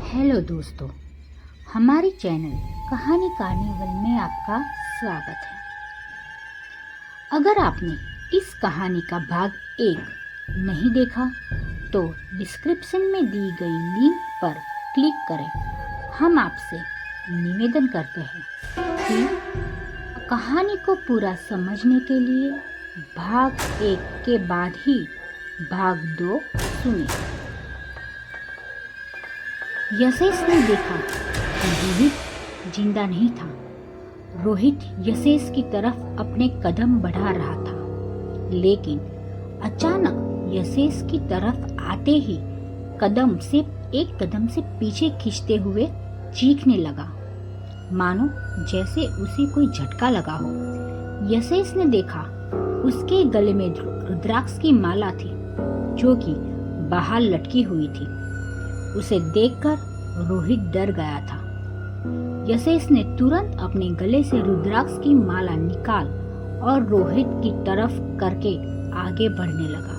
Hello दोस्तों, हमारे channel कहानी कार्निवल में आपका स्वागत है। अगर आपने इस कहानी का भाग 1 नहीं देखा तो डिस्क्रिप्शन में दी गई लिंक पर क्लिक करें। हम आपसे निवेदन करते हैं कि कहानी को पूरा समझने के लिए भाग 1 के बाद ही भाग 2 सुनें। यशेस ने देखा कि रोहित जिंदा नहीं था। रोहित यशेस की तरफ अपने कदम बढ़ा रहा था, लेकिन अचानक यशेस की तरफ आते ही एक कदम से पीछे खींचते हुए चीखने लगा, मानो जैसे उसे कोई झटका लगा हो। यशेस ने देखा उसके गले में रुद्राक्ष की माला थी, जो कि बाहर लटकी हुई थी। उसे देखकर रोहित डर गया था। यशेस ने तुरंत अपने गले से रुद्राक्ष की माला निकाल और रोहित की तरफ करके आगे बढ़ने लगा।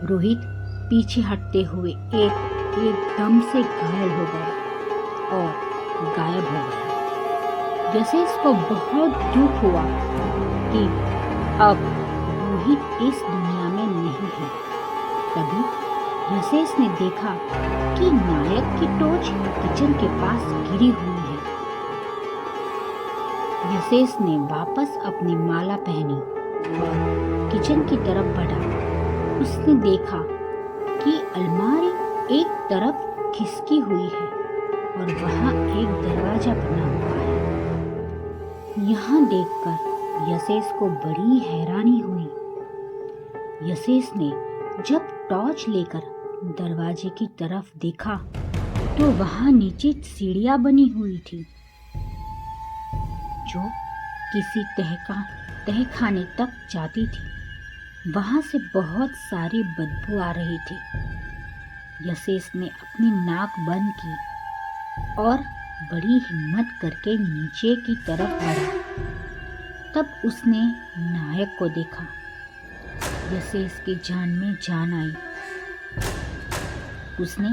रोहित पीछे हटते हुए एकदम से घायल हो गया और गायब हो गया। यशेस को बहुत दुख हुआ कि अब रोहित इस दुनिया में नहीं है। तभी यशेस ने देखा कि नायक की टॉर्च किचन के पास गिरी हुई है। यशेस ने वापस अपनी माला पहनी और किचन की तरफ बढ़ा। उसने देखा कि अलमारी एक तरफ खिसकी हुई है और वहां एक दरवाजा बना हुआ है। यहाँ देखकर यशेस को बड़ी हैरानी हुई। यशेस ने जब टॉर्च लेकर दरवाजे की तरफ देखा तो वहां नीचे सीढ़ियां बनी हुई थी, जो किसी तहखाने तक जाती थी। वहां से बहुत सारी बदबू आ रही थी। यशेस ने अपनी नाक बंद की और बड़ी हिम्मत करके नीचे की तरफ बढ़ा। तब उसने नायक को देखा। यशेस की जान में जान आई। उसने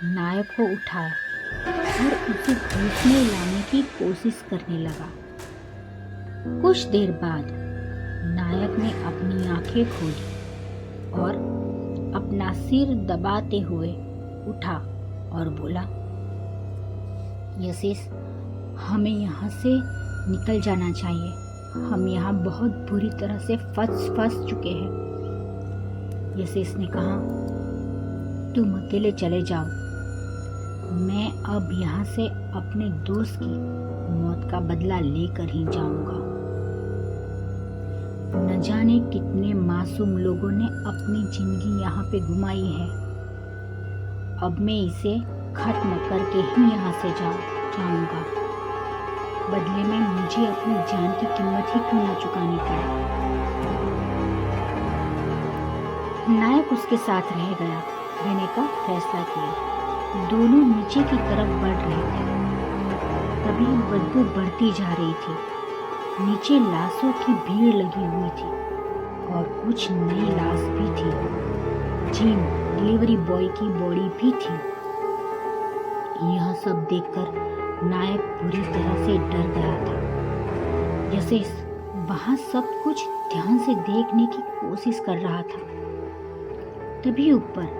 नायक को उठाया और उसे होश में लाने की कोशिश करने लगा। कुछ देर बाद नायक ने अपनी आंखें खोली और अपना सिर दबाते हुए उठा और बोला, यशेस, हमें यहाँ से निकल जाना चाहिए। हम यहाँ बहुत बुरी तरह से फंस चुके हैं। यशेस ने कहा, तुम अकेले चले जाओ। मैं अब यहाँ से अपने दोस्त की मौत का बदला लेकर ही जाऊंगा। न जाने कितने मासूम लोगों ने अपनी जिंदगी यहाँ पे गुमाई है। अब मैं इसे खत्म करके ही यहाँ से जाऊंगा। बदले में मुझे अपनी जान की कीमत ही क्यों न चुकानी पड़े। नायक उसके साथ रहने का फैसला किया। दोनों नीचे की तरफ बढ़ रहे थे। तभी बदबू बढ़ती जा रही थी। नीचे लाशों की भीड़ लगी हुई थी और कुछ नई लाश भी थी, जिन डिलीवरी बॉय की बॉडी भी थी। यह सब देखकर नायक बुरी तरह से डर गया था। यशेस वहां सब कुछ ध्यान से देखने की कोशिश कर रहा था। तभी ऊपर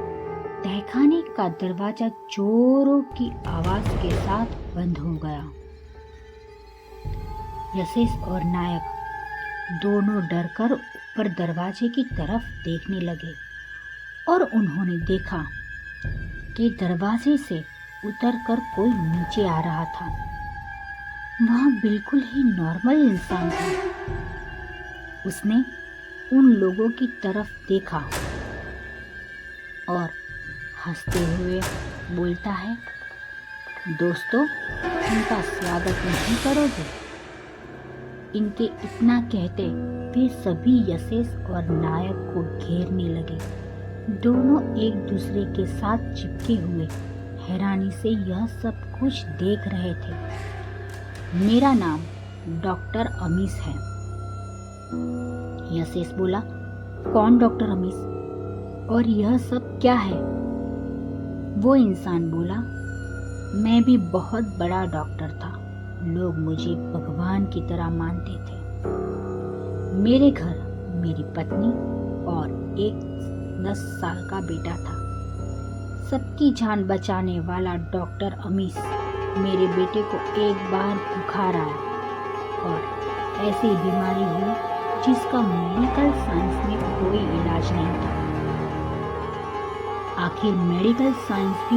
तहखाने का दरवाजा जोरों की आवाज के साथ बंद हो गया। यशेस और नायक दोनों डरकर ऊपर दरवाजे की तरफ देखने लगे और उन्होंने देखा कि दरवाजे से उतरकर कोई नीचे आ रहा था। वह बिल्कुल ही नॉर्मल इंसान था। उसने उन लोगों की तरफ देखा और हंसते हुए बोलता है, दोस्तों, इनका स्वागत नहीं करोगे? इनके इतना कहते वे सभी यशेस और नायक को घेरने लगे। दोनों एक दूसरे के साथ चिपके हुए हैरानी से यह सब कुछ देख रहे थे। मेरा नाम डॉक्टर अमीश है। यशेस बोला, कौन डॉक्टर अमीश? और यह सब क्या है? वो इंसान बोला, मैं भी बहुत बड़ा डॉक्टर था। लोग मुझे भगवान की तरह मानते थे। मेरे घर मेरी पत्नी और एक 10 साल का बेटा था। सबकी जान बचाने वाला डॉक्टर अमीश, मेरे बेटे को एक बार बुखार आया और ऐसी बीमारी हुई जिसका मेडिकल साइंस में कोई इलाज नहीं था। आखिर मेडिकल साइंस भी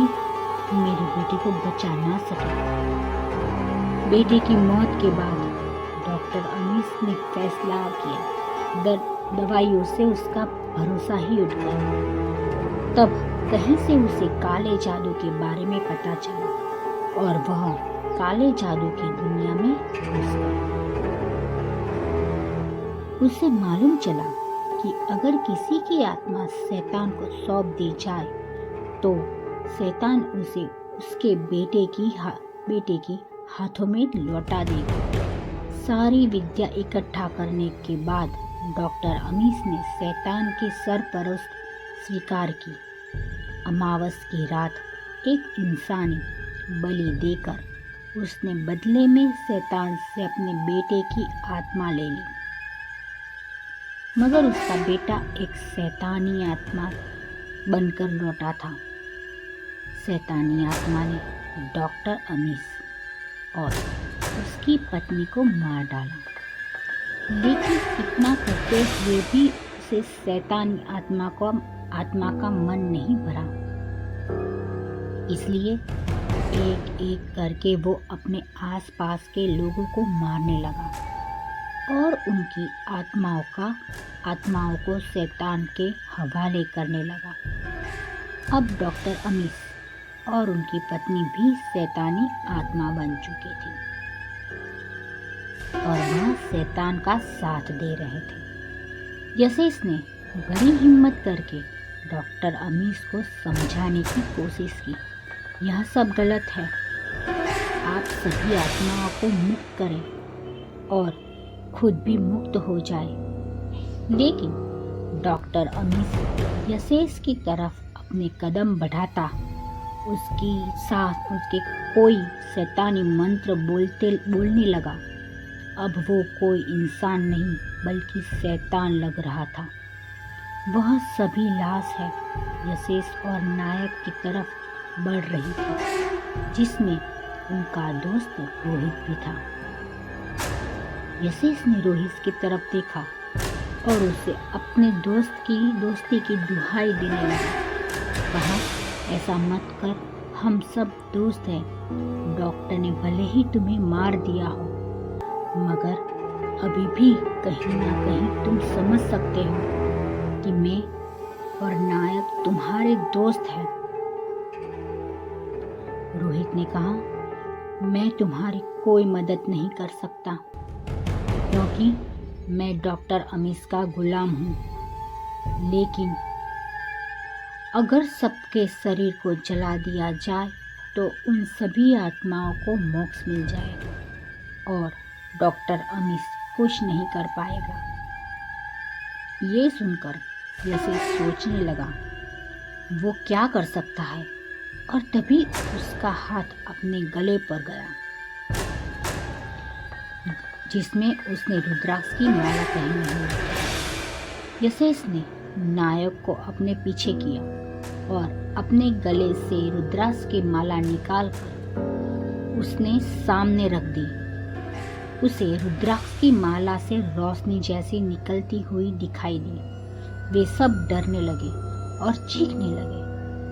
मेरे बेटे को बचा ना सके। बेटे की मौत के बाद डॉक्टर अमीश ने फैसला किया, दवाइयों से उसका भरोसा ही उठ गया। तब कहीं से उसे काले जादू के बारे में पता चला और वह काले जादू की दुनिया में घुस गया। उसे मालूम चला कि अगर किसी की आत्मा शैतान को सौंप दी जाए तो शैतान उसे उसके बेटे की हाथों में लौटा देगा। सारी विद्या इकट्ठा करने के बाद डॉक्टर अमीश ने शैतान की सरपरस्त स्वीकार की। अमावस की रात एक इंसानी बलि देकर उसने बदले में शैतान से अपने बेटे की आत्मा ले ली। मगर उसका बेटा एक शैतानी आत्मा बनकर लौटा था। शैतानी आत्मा ने डॉक्टर अमीश और उसकी पत्नी को मार डाला, लेकिन इतना करते हुए भी उसे शैतानी आत्मा का मन नहीं भरा। इसलिए एक एक करके वो अपने आसपास के लोगों को मारने लगा और उनकी आत्माओं को शैतान के हवाले करने लगा। अब डॉक्टर अमीश और उनकी पत्नी भी शैतानी आत्मा बन चुकी थी और वह शैतान का साथ दे रहे थे। यशेष ने बड़ी हिम्मत करके डॉक्टर अमीश को समझाने की कोशिश की, यह सब गलत है। आप सभी आत्माओं को मुक्त करें और खुद भी मुक्त हो जाए। लेकिन डॉक्टर अमीश यशेष की तरफ अपने कदम बढ़ाता उसके कोई शैतानी मंत्र बोलने लगा। अब वो कोई इंसान नहीं बल्कि शैतान लग रहा था। वह सभी लाश है यशेष और नायक की तरफ बढ़ रही थी, जिसमें उनका दोस्त रोहित भी था। यशेष ने रोहित की तरफ देखा और उसे अपने दोस्ती की दुहाई देने लगा। कहा, ऐसा मत कर, हम सब दोस्त हैं। डॉक्टर ने भले ही तुम्हें मार दिया हो, मगर अभी भी कहीं ना कहीं तुम समझ सकते हो कि मैं और नायक तुम्हारे दोस्त हैं। रोहित ने कहा, मैं तुम्हारी कोई मदद नहीं कर सकता क्योंकि मैं डॉक्टर अमीश का गुलाम हूँ। लेकिन अगर सबके शरीर को जला दिया जाए तो उन सभी आत्माओं को मोक्ष मिल जाएगा और डॉक्टर अमीश कुछ नहीं कर पाएगा। ये सुनकर यशेष सोचने लगा वो क्या कर सकता है, और तभी उसका हाथ अपने गले पर गया जिसमें उसने रुद्राक्ष की माला पहनी हुई थी। यशेष ने नायक को अपने पीछे किया और अपने गले से रुद्राक्ष की माला निकालकर उसने सामने रख दी। उसे रुद्राक्ष की माला से रोशनी जैसी निकलती हुई दिखाई दी। वे सब डरने लगे और चीखने लगे।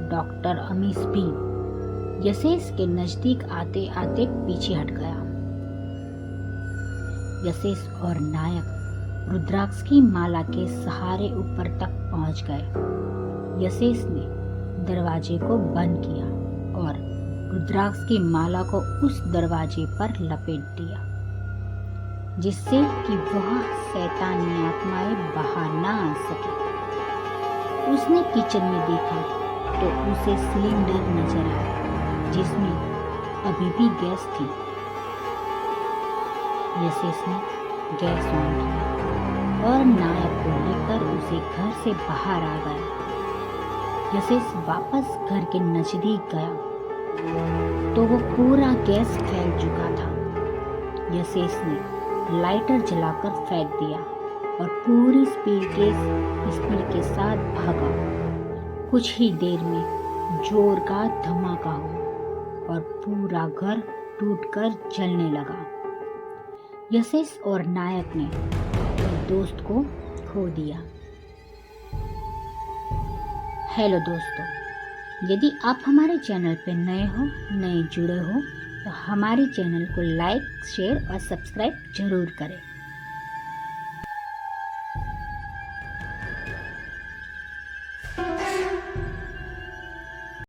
डॉक्टर अमीश भी यशेष के नजदीक आते आते पीछे हट गया। यशेष और नायक रुद्राक्ष की माला के सहारे ऊपर तक पहुंच गए। यशेष ने दरवाजे को बंद किया और रुद्राक्ष की माला को उस दरवाजे पर लपेट दिया, जिससे कि वह शैतानी आत्माएं बाहर ना आ सके। उसने किचन में देखा तो उसे सिलेंडर नजर आया जिसमें अभी भी गैस थी। यशेष ने गैस ऑन किया और नायक को लेकर उसे घर से बाहर आ गया। यशेष वापस घर के नजदीक गया तो वो पूरा गैस फैल चुका था। यशेष ने लाइटर जलाकर फेंक दिया और पूरी स्पीड के साथ भागा। कुछ ही देर में जोर का धमाका हुआ और पूरा घर टूटकर जलने लगा। यशेष और नायक ने अपने दोस्त को खो दिया। हेलो दोस्तों, यदि आप हमारे चैनल पर नए जुड़े हो तो हमारे चैनल को लाइक, शेयर और सब्सक्राइब जरूर करें।